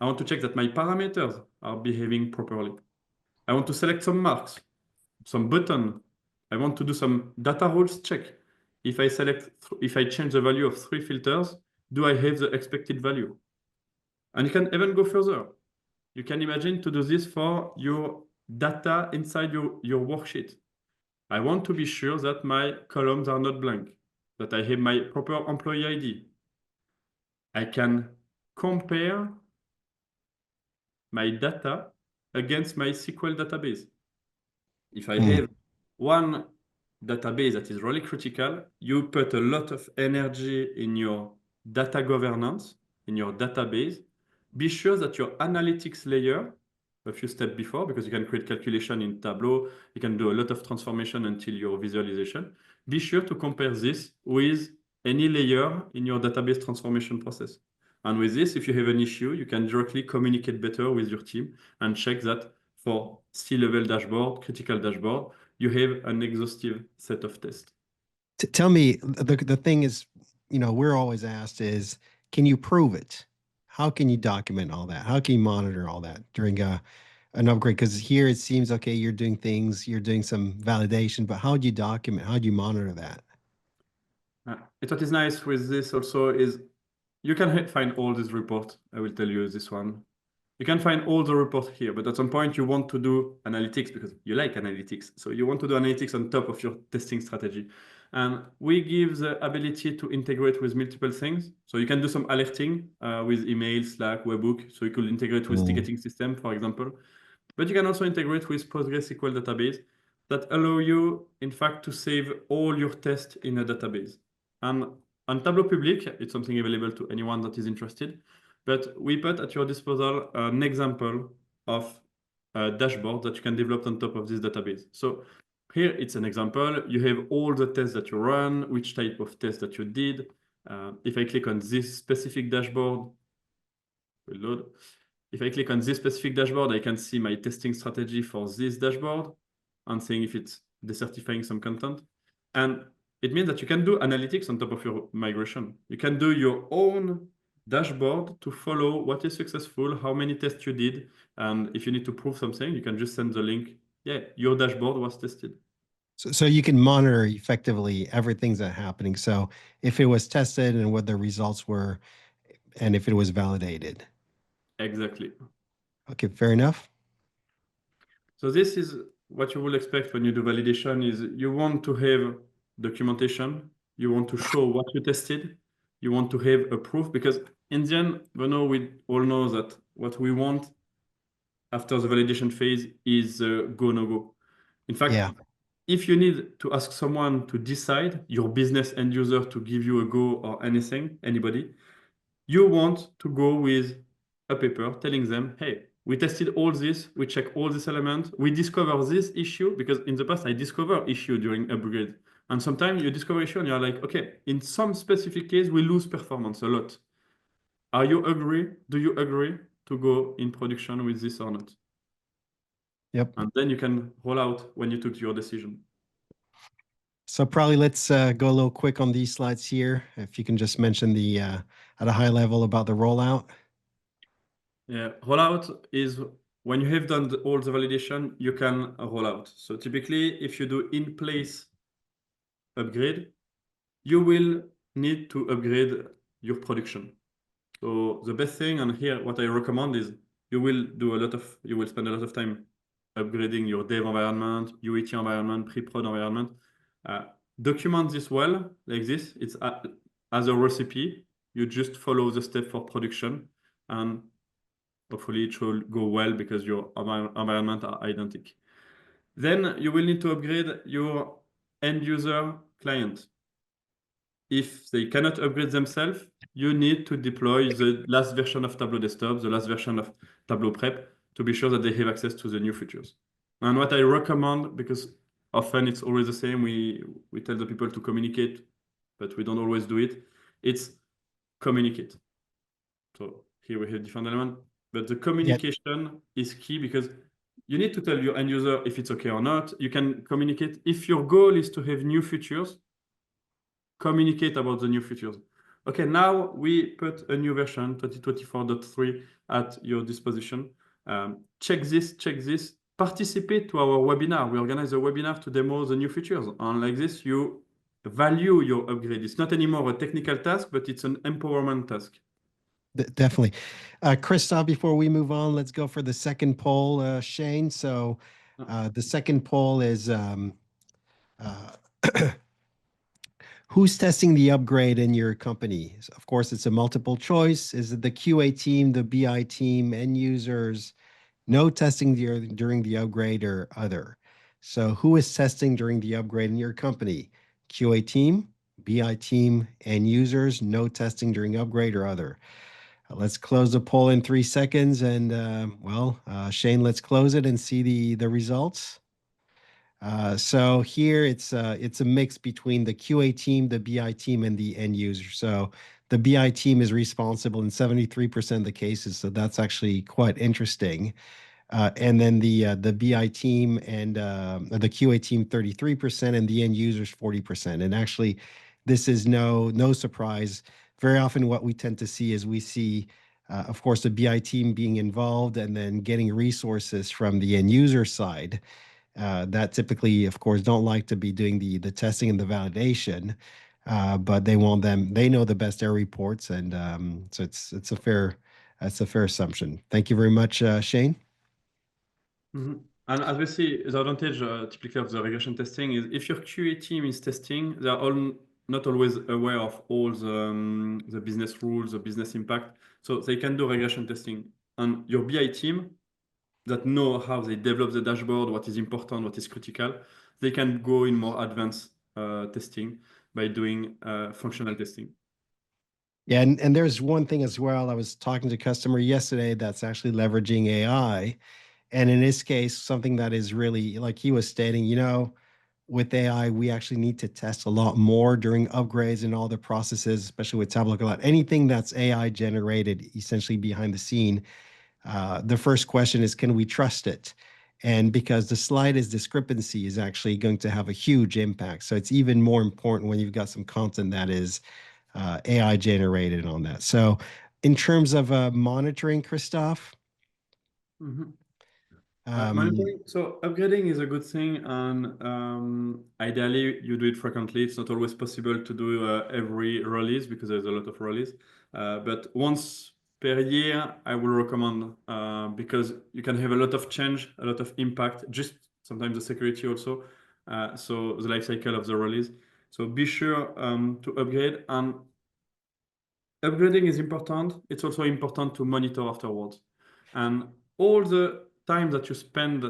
I want to check that my parameters are behaving properly. I want to select some marks, some button. I want to do some data rules check. If I change the value of 3 filters, do I have the expected value? And you can even go further. You can imagine to do this for your data inside your worksheet. I want to be sure that my columns are not blank, that I have my proper employee ID. I can compare my data against my SQL database. If I Mm. have one database that is really critical, you put a lot of energy in your data governance, in your database. Be sure that your analytics layer, a few steps before, because you can create calculation in Tableau, you can do a lot of transformation until your visualization. Be sure to compare this with any layer in your database transformation process. And with this, if you have an issue, you can directly communicate better with your team and check that for C-level dashboard, critical dashboard, you have an exhaustive set of tests. Tell me, the thing is, we're always asked is, can you prove it? How can you document all that? How can you monitor all that during an upgrade? Because here it seems, okay, you're doing things, you're doing some validation, but how do you document? How do you monitor that? What is nice with this also is you can find all these reports. I will tell you this one. You can find all the reports here, but at some point you want to do analytics because you like analytics. So you want to do analytics on top of your testing strategy. And we give the ability to integrate with multiple things. So you can do some alerting with email, Slack, webhook. So you could integrate with ticketing system, for example. But you can also integrate with PostgreSQL database that allow you, in fact, to save all your tests in a database. And on Tableau Public, it's something available to anyone that is interested. But we put at your disposal an example of a dashboard that you can develop on top of this database. So here it's an example. You have all the tests that you run, which type of test that you did. If I click on this specific dashboard, will load. If I click on this specific dashboard, I can see my testing strategy for this dashboard and seeing if it's decertifying some content. And it means that you can do analytics on top of your migration. You can do your own dashboard to follow what is successful, how many tests you did. And if you need to prove something, you can just send the link. Yeah, your dashboard was tested. So you can monitor effectively everything that's happening. So if it was tested and what the results were, and if it was validated. Exactly. Okay, fair enough. So this is what you will expect when you do validation is you want to have documentation, you want to show what you tested, you want to have a proof because in the end, we all know that what we want after the validation phase is go, no go. In fact, Yeah. if you need to ask someone to decide, your business end user to give you a go or anything, anybody, you want to go with a paper telling them, hey, we tested all this, we check all these elements, we discover this issue, because in the past I discover issue during upgrade. And sometimes you discover issue and you're like, okay, in some specific case, we lose performance a lot. Are you agree? Do you agree to go in production with this or not? Yep. And then you can roll out when you took your decision. So probably let's go a little quick on these slides here. If you can just mention the at a high level about the rollout. Yeah, rollout is when you have done all the validation, you can roll out. So typically, if you do in place upgrade, you will need to upgrade your production. So the best thing, and here what I recommend is you will spend a lot of time upgrading your dev environment, UAT environment, pre-prod environment. Document this well, like this. It's as a recipe. You just follow the step for production, and hopefully it should go well because your environment are identical. Then you will need to upgrade your end user client. If they cannot upgrade themselves, you need to deploy the last version of Tableau Desktop, the last version of Tableau Prep to be sure that they have access to the new features. And what I recommend, because often it's always the same, we tell the people to communicate, but we don't always do it. It's communicate. So here we have different elements, but the communication is key because you need to tell your end user if it's okay or not. You can communicate. If your goal is to have new features, communicate about the new features. Okay, now we put a new version, 2024.3, at your disposition. Check this, participate to our webinar. We organize a webinar to demo the new features. And like this, you value your upgrade. It's not anymore a technical task, but it's an empowerment task. Definitely. Christoph, before we move on, let's go for the second poll, Shane. So the second poll is who's testing the upgrade in your company? Of course, it's a multiple choice. Is it the QA team, the BI team, end users? No testing during the upgrade or other. So who is testing during the upgrade in your company? QA team, BI team, end users, no testing during upgrade or other. Let's close the poll in 3 seconds. And Shane, let's close it and see the results. So here it's a mix between the QA team, the BI team, and the end user. So the BI team is responsible in 73% of the cases. So that's actually quite interesting. And then the BI team and the QA team 33%, and the end users 40%. And actually, this is no surprise. Very often, what we tend to see is we see, of course, the BI team being involved and then getting resources from the end user side. That typically, of course, don't like to be doing the testing and the validation. but they want them. They know the best air reports, and so it's a fair that's a fair assumption. Thank you very much, Shane. Mhm. And as we see, the advantage typically of the regression testing is if your QA team is testing, they are all not always aware of all the business rules, the business impact. So they can do regression testing. And your BI team that know how they develop the dashboard, what is important, what is critical, they can go in more advanced testing by doing functional testing. Yeah, and there's one thing as well. I was talking to a customer yesterday that's actually leveraging AI. And in this case, something that is really like he was stating, with AI, we actually need to test a lot more during upgrades and all the processes, especially with Tableau. Anything that's AI generated, essentially behind the scene, the first question is, can we trust it? And because the slightest discrepancy is actually going to have a huge impact. So it's even more important when you've got some content that is AI generated on that. So in terms of monitoring, Christophe, Mhm. um, Monitoring, so upgrading is a good thing, and ideally you do it frequently. It's not always possible to do every release because there's a lot of release. But once per year, I will recommend because you can have a lot of change, a lot of impact, just sometimes the security also. So the life cycle of the release. So be sure to upgrade, and upgrading is important. It's also important to monitor afterwards. And all the time that you spend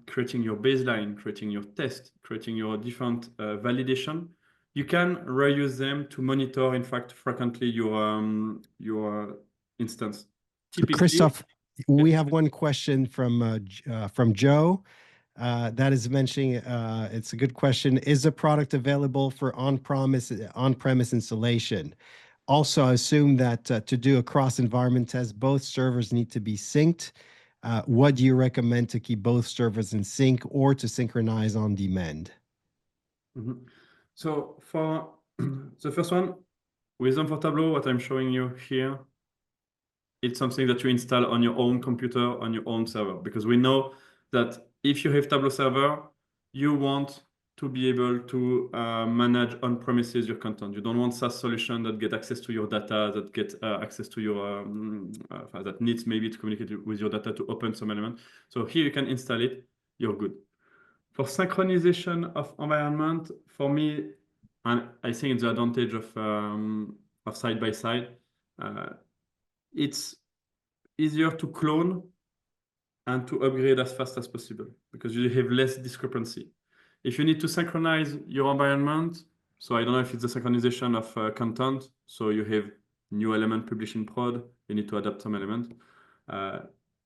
creating your baseline, creating your test, creating your different validation, you can reuse them to monitor, in fact, frequently your instance. Typically, Christophe, yeah. we have one question from Joe that is mentioning. It's a good question. Is the product available for on-premise installation? Also, I assume that to do a cross-environment test, both servers need to be synced. What do you recommend to keep both servers in sync or to synchronize on demand? Mhm. So for the first one, Wisdom for Tableau, what I'm showing you here, it's something that you install on your own computer, on your own server, because we know that if you have Tableau server, you want to be able to manage on premises your content. You don't want SaaS solution that get access to your data, that get access to your that needs maybe to communicate with your data to open some element. So here you can install it. You're good. For synchronization of environment, for me, and I think it's the advantage of side by side. It's easier to clone and to upgrade as fast as possible because you have less discrepancy. If you need to synchronize your environment, so I don't know if it's the synchronization of content, so you have new element published in prod, you need to adapt some element.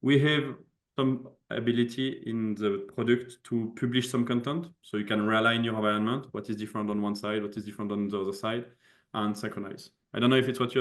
We have some ability in the product to publish some content, so you can realign your environment, what is different on one side, what is different on the other side, and synchronize. I don't know if it's what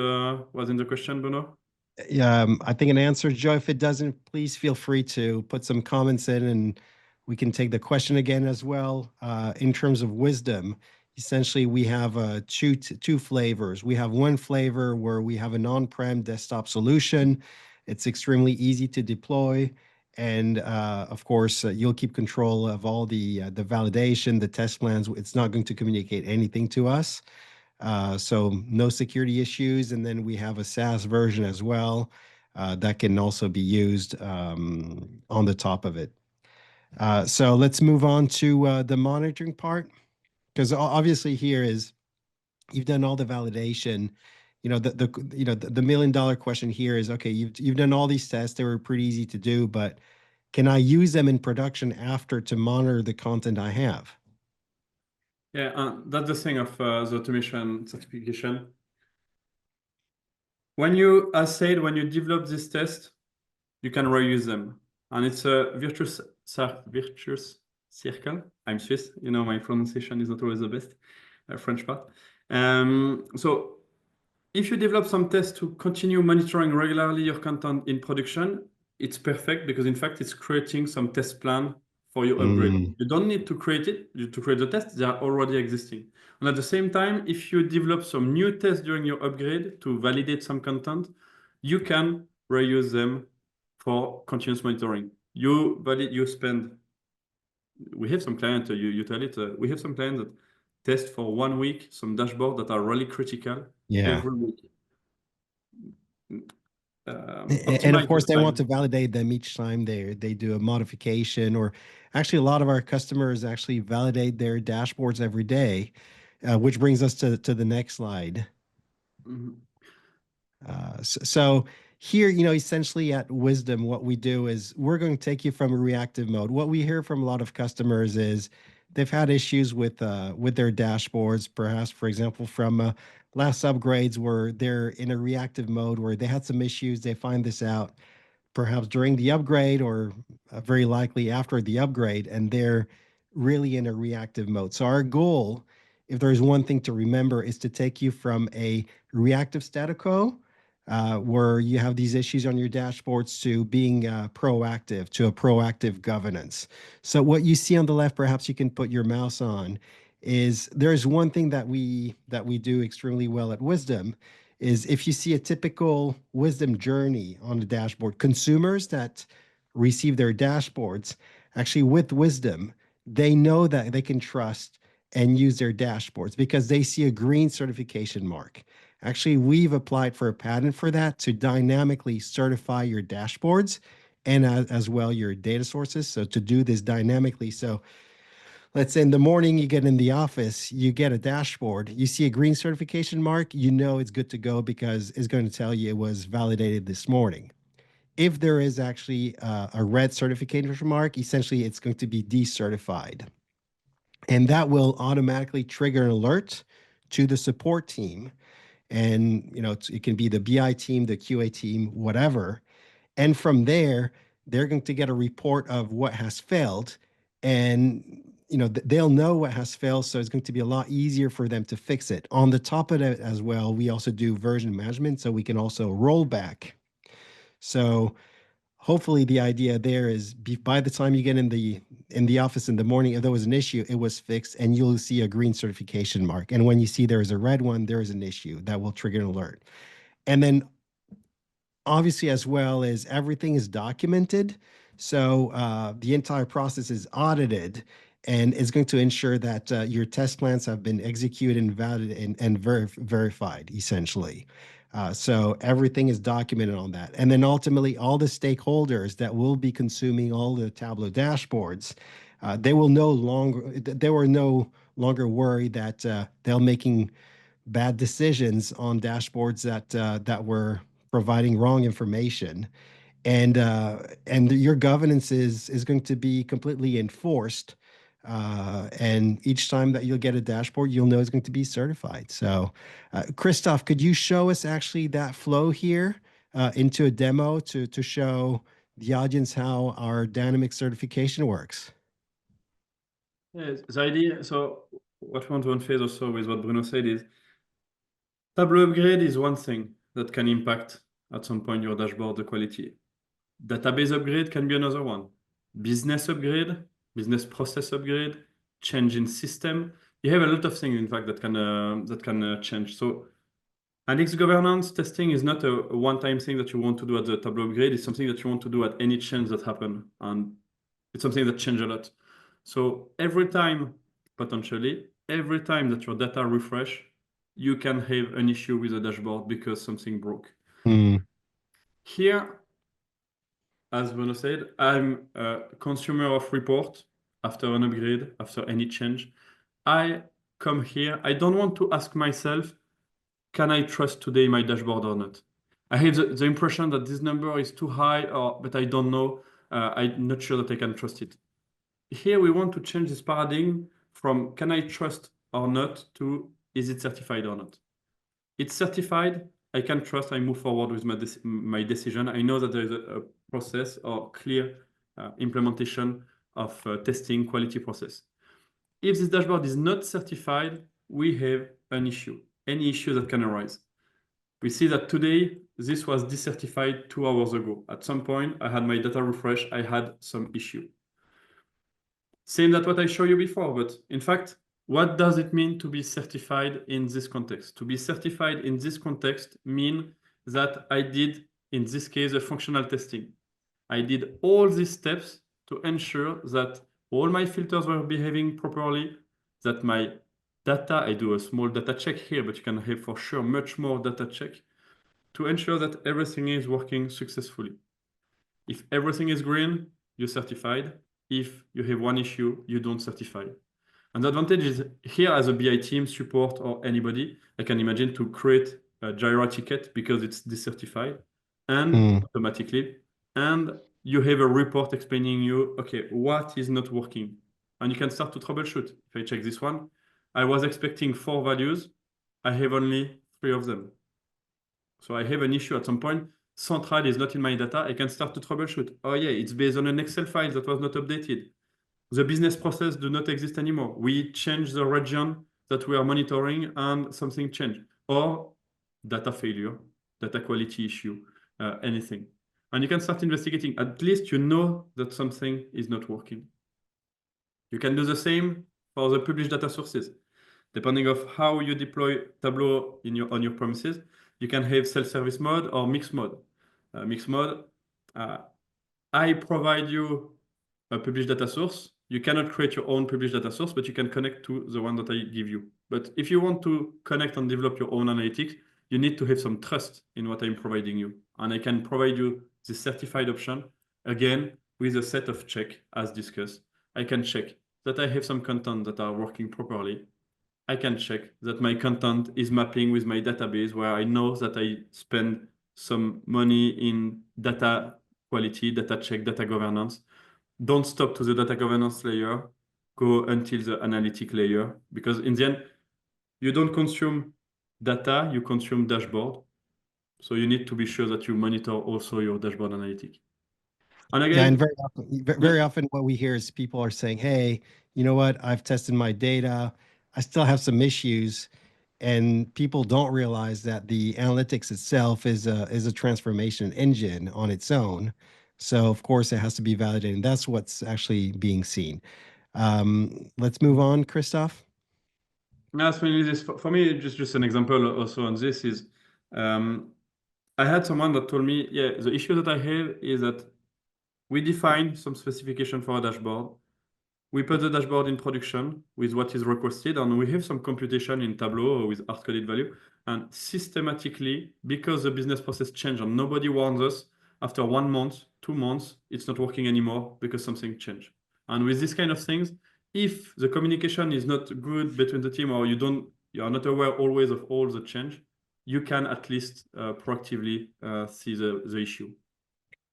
was in the question, Bruno. I think an answer, Joe. If it doesn't, please feel free to put some comments in and we can take the question again as well. In terms of wisdom, essentially we have two flavors. We have one flavor where we have an on-prem desktop solution. It's extremely easy to deploy. And of course, you'll keep control of all the validation, the test plans. It's not going to communicate anything to us. So no security issues. And then we have a SaaS version as well that can also be used on the top of it. So let's move on to the monitoring part, because obviously here is you've done all the validation. The $1 million question here is, okay, you've done all these tests. They were pretty easy to do, but can I use them in production after to monitor the content I have? Yeah, that's the thing of the automation certification. As said, when you develop this test, you can reuse them. And it's a virtuous circle. I'm Swiss, my pronunciation is not always the best, French part. So if you develop some tests to continue monitoring regularly your content in production, it's perfect because in fact it's creating some test plan for your upgrade. Mm. You don't need to create to create the tests, they are already existing. And at the same time, if you develop some new tests during your upgrade to validate some content, you can reuse them for continuous monitoring. We have some clients, you tell it, we have some clients that test for 1 week some dashboards that are really critical Yeah. every week. And of Optimize course, the they want to time. validate them each time they do a modification, or actually, a lot of our customers actually validate their dashboards every day, which brings us to the next slide. Mhm. So here, essentially at Wiiisdom, what we do is we're going to take you from a reactive mode. What we hear from a lot of customers is they've had issues with their dashboards, perhaps, for example, from last upgrades where they're in a reactive mode where they had some issues. They find this out perhaps during the upgrade or very likely after the upgrade, and they're really in a reactive mode. So our goal, if there's one thing to remember, is to take you from a reactive status quo, where you have these issues on your dashboards, to being proactive, to a proactive governance. So what you see on the left, perhaps you can put your mouse on, is there's one thing that we do extremely well at Wiiisdom, is if you see a typical Wiiisdom journey on the dashboard, consumers that receive their dashboards, actually with Wiiisdom, they know that they can trust and use their dashboards because they see a green certification mark. Actually, we've applied for a patent for that to dynamically certify your dashboards and as well your data sources. So to do this dynamically. So let's say in the morning you get in the office, you get a dashboard, you see a green certification mark, you know it's good to go because it's going to tell you it was validated this morning. If there is actually a red certification mark, essentially it's going to be decertified. And that will automatically trigger an alert to the support team. And it can be the BI team, the QA team, whatever. And from there, they're going to get a report of what has failed. And they'll know what has failed, so it's going to be a lot easier for them to fix it. On the top of it as well, we also do version management, so we can also roll back. So hopefully the idea there is by the time you get in the office in the morning, if there was an issue, it was fixed, and you'll see a green certification mark. And when you see there is a red one, there is an issue that will trigger an alert. And then obviously, as well as everything is documented, so the entire process is audited, and is going to ensure that your test plans have been executed and validated and verified, essentially. So everything is documented on that. And then ultimately, all the stakeholders that will be consuming all the Tableau dashboards, they will no longer worry that they're making bad decisions on dashboards that were providing wrong information. And your governance is going to be completely enforced. And each time that you'll get a dashboard, you'll know it's going to be certified. So, Christoph, could you show us actually that flow here into a demo to show the audience how our dynamic certification works? Yes, the idea, so what we want to emphasize also with what Bruno said is Tableau Upgrade is one thing that can impact at some point your dashboard, the quality. Database upgrade can be another one. Business upgrade, business process upgrade, change in system. You have a lot of things, in fact, that can change. So Annex governance testing is not a one-time thing that you want to do at the Tableau upgrade. It's something that you want to do at any change that happen, and it's something that changes a lot. So potentially, every time that your data refresh, you can have an issue with the dashboard because something broke. Hmm. Here, as Bruno said, I'm a consumer of report after an upgrade, after any change. I come here. I don't want to ask myself, can I trust today my dashboard or not? I have the impression that this number is too high, but I don't know. I'm not sure that I can trust it. Here we want to change this paradigm from can I trust or not to is it certified or not? It's certified. I can trust. I move forward with my decision. I know that there is a process or clear implementation of testing quality process. If this dashboard is not certified, we have an issue, any issue that can arise. We see that today, this was decertified 2 hours ago. At some point, I had my data refresh, I had some issue. Same that what I showed you before, but in fact, what does it mean to be certified in this context? To be certified in this context mean that I did, in this case, a functional testing. I did all these steps to ensure that all my filters were behaving properly, that my data. I do a small data check here, but you can have for sure much more data check to ensure that everything is working successfully. If everything is green, you're certified. If you have one issue, you don't certify. And the advantage is here as a BI team, support, or anybody, I can imagine to create a Jira ticket because it's decertified and Mm. automatically. And you have a report explaining you, okay, what is not working. And you can start to troubleshoot. If I check this one, I was expecting 4 values. I have only 3 of them. So I have an issue at some point. Central is not in my data. I can start to troubleshoot. Oh yeah, it's based on an Excel file that was not updated. The business process do not exist anymore. We change the region that we are monitoring and something changed. Or data failure, data quality issue, anything. And you can start investigating. At least you know that something is not working. You can do the same for the published data sources. Depending of how you deploy Tableau on your premises, you can have self-service mode or mixed mode. Mixed mode, uh, I provide you a published data source. You cannot create your own published data source, but you can connect to the one that I give you. But if you want to connect and develop your own analytics, you need to have some trust in what I'm providing you. And I can provide you the certified option, again, with a set of check as discussed. I can check that I have some content that are working properly. I can check that my content is mapping with my database where I know that I spend some money in data quality, data check, data governance. Don't stop to the data governance layer, go until the analytic layer, because in the end, you don't consume data, you consume dashboard. So you need to be sure that you monitor also your dashboard analytic. And Yeah, and again, yeah, very often what we hear is people are saying, "Hey, you know what? I've tested my data. I still have some issues." And people don't realize that the analytics itself is a transformation engine on its own. So of course it has to be validated. And that's what's actually being seen. Let's move on, Christoph. that's mainly this. For me, just an example also on this is um, I had someone that told me, yeah, the issue that I have is that we define some specification for a dashboard. We put the dashboard in production with what is requested, and we have some computation in Tableau with hard-coded value. And systematically, because the business process changed and nobody warns us, after 1 month, 2 months, it's not working anymore because something changed. And with this kind of things, if the communication is not good between the team or you are not aware always of all the change, you can at least proactively see the issue.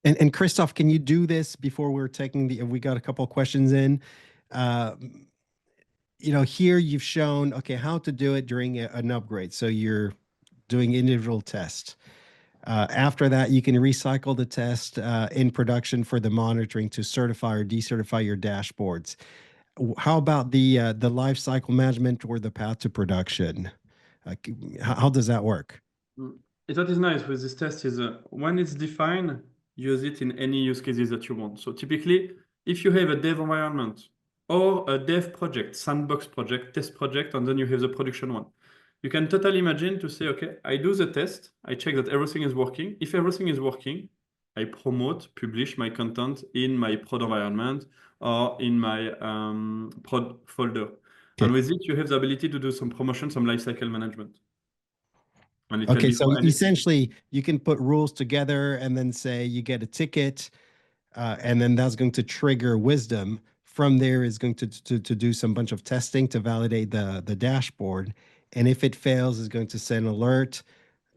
And Christoph, can you do this before we're taking we got a couple of questions in? Uh, here you've shown, okay, how to do it during an upgrade. So you're doing individual tests. After that, you can recycle the test in production for the monitoring to certify or decertify your dashboards. How about the life cycle management or the path to production? How does that work? Mm. What is nice with this test is when it's defined, use it in any use cases that you want. So typically, if you have a dev environment or a dev project, sandbox project, test project, and then you have the production one, you can totally imagine to say, okay, I do the test, I check that everything is working. If everything is working, I promote, publish my content in my prod environment or in my prod folder. Okay. And with it, you have the ability to do some promotion, some lifecycle management. And it can Okay, be so for anything. essentially you can put rules together and then say you get a ticket, and then that's going to trigger wisdom. From there is going to do some bunch of testing to validate the dashboard. And if it fails, is going to send an alert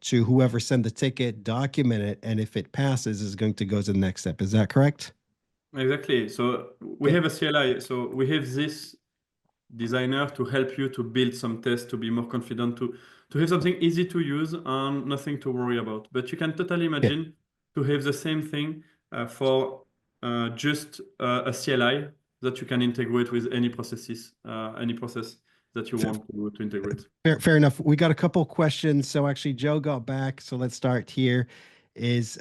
to whoever sent the ticket, document it, and if it passes, is going to go to the next step. Is that correct? Exactly. So we Okay. have a CLI. So we have this designer to help you to build some tests, to be more confident, to have something easy to use and nothing to worry about. But you can totally Yeah. imagine to have the same thing for just a CLI that you can integrate with any processes, any process that you want to integrate. Fair enough. We got a couple questions. So actually, Joe got back. So let's start here. Is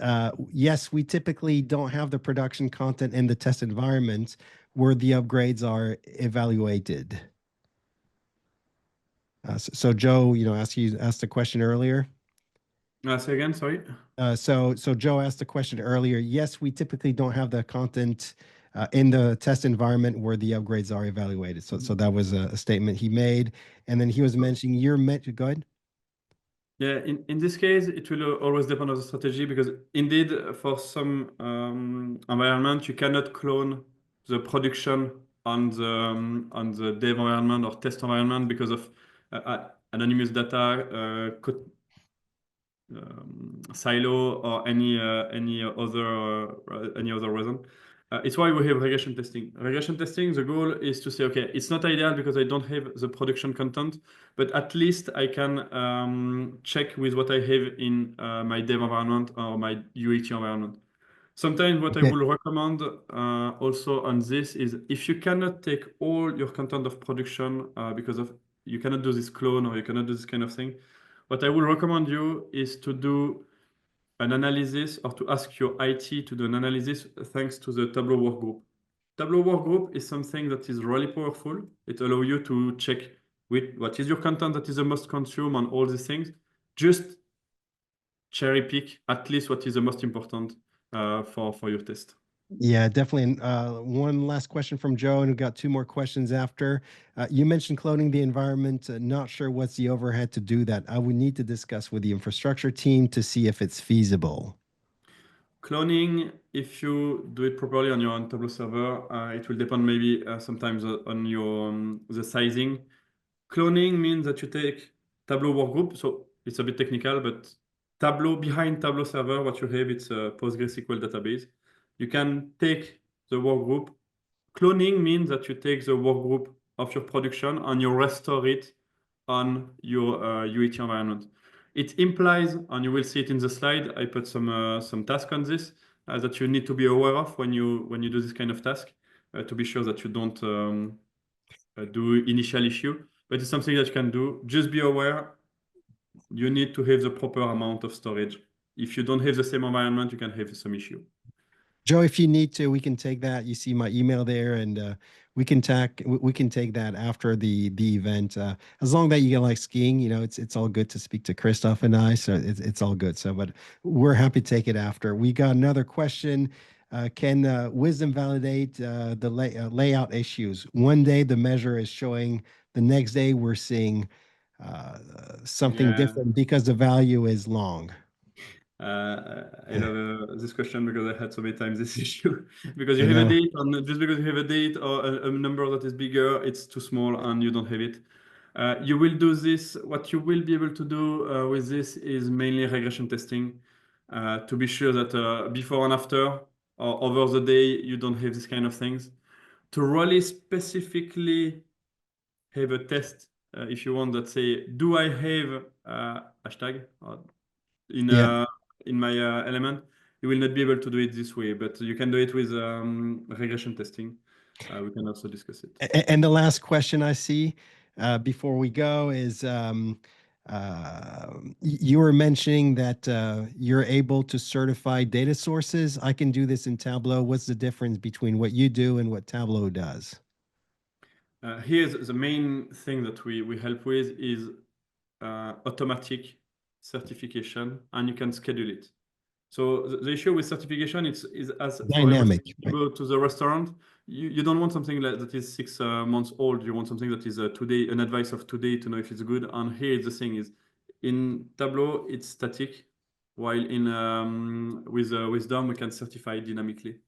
yes, we typically don't have the production content in the test environment where the upgrades are evaluated. So Joe, asked a question earlier. Say again, sorry. So Joe asked a question earlier. Yes, we typically don't have the content in the test environment where the upgrades are evaluated. So that was a statement he made. And then he was mentioning you're meant to go ahead. Yeah, in this case, it will always depend on the strategy because indeed, for some environment, you cannot clone the production on the dev environment or test environment because of anonymous data, silo or any other reason. It's why we have regression testing. Regression testing, the goal is to say, okay, it's not ideal because I don't have the production content, but at least I can check with what I have in my dev environment or my UAT environment. Sometimes what I Okay. will recommend also on this is if you cannot take all your content of production because of you cannot do this clone or you cannot do this kind of thing, what I will recommend you is to do an analysis or to ask your IT to do an analysis thanks to the Tableau workgroup. Tableau workgroup is something that is really powerful. It allows you to check what is your content that is the most consumed and all these things. Just cherry pick at least what is the most important for your test. Yeah, definitely. And one last question from Joe, and we've got two more questions after. You mentioned cloning the environment. Not sure what's the overhead to do that. I would need to discuss with the infrastructure team to see if it's feasible. Cloning, if you do it properly on your own Tableau server, it will depend maybe sometimes on your the sizing. Cloning means that you take Tableau workgroup, so it's a bit technical, but Tableau behind Tableau server, what you have, it's a PostgreSQL database. You can take the workgroup. Cloning means that you take the workgroup of your production and you restore it on your UAT environment. It implies, and you will see it in the slide, I put some task on this that you need to be aware of when you do this kind of task to be sure that you don't do initial issue. But it's something that you can do. Just be aware, you need to have the proper amount of storage. If you don't have the same environment, you can have some issue. Joe, if you need to, we can take that. You see my email there, and we can take that after the event. As long that you get like skiing, it's all good to speak to Christoph and I, so it's all good. So, but we're happy to take it after. We got another question. Can Wiiisdom validate layout issues? One day the measure is showing, the next day we're seeing uh, something Yeah. different because the value is long. I love this question because I had so many times this issue. Because I you have a know. date, and just because you have a date or a number that is bigger, it's too small and you don't have it. You will do this. What you will be able to do with this is mainly regression testing to be sure that before and after or over the day, you don't have this kind of things. To really specifically have a test, if you want, that say, do I have hashtag? In Yeah. uh, in my element, you will not be able to do it this way, but you can do it with regression testing. We can also discuss it. And the last question I see before we go is you were mentioning that you're able to certify data sources. I can do this in Tableau. What's the difference between what you do and what Tableau does? Here's the main thing that we help with is automatic certification, and you can schedule it. So the issue with certification is as for everything Dynamic, you right? go to the restaurant, you don't want something that is 6 months old. You want something that is today, an advice of today to know if it's good. And here the thing is, in Tableau it's static, while in with Wiiisdom we can certify dynamically.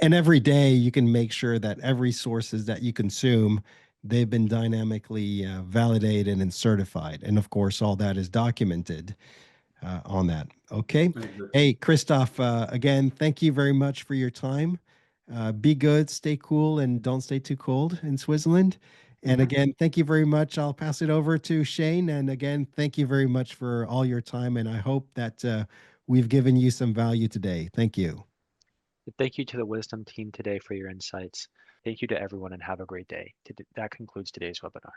And every day you can make sure that every sources that you consume, they've been dynamically validated and certified. And of course, all that is documented on that. Okay. Exactly. Hey, Christoph, again, thank you very much for your time. Be good, stay cool, and don't stay too cold in Switzerland. And Mhm. again, thank you very much. I'll pass it over to Shane. And again, thank you very much for all your time. And I hope that we've given you some value today. Thank you. Thank you to the Wisdom team today for your insights. Thank you to everyone and have a great day. That concludes today's webinar.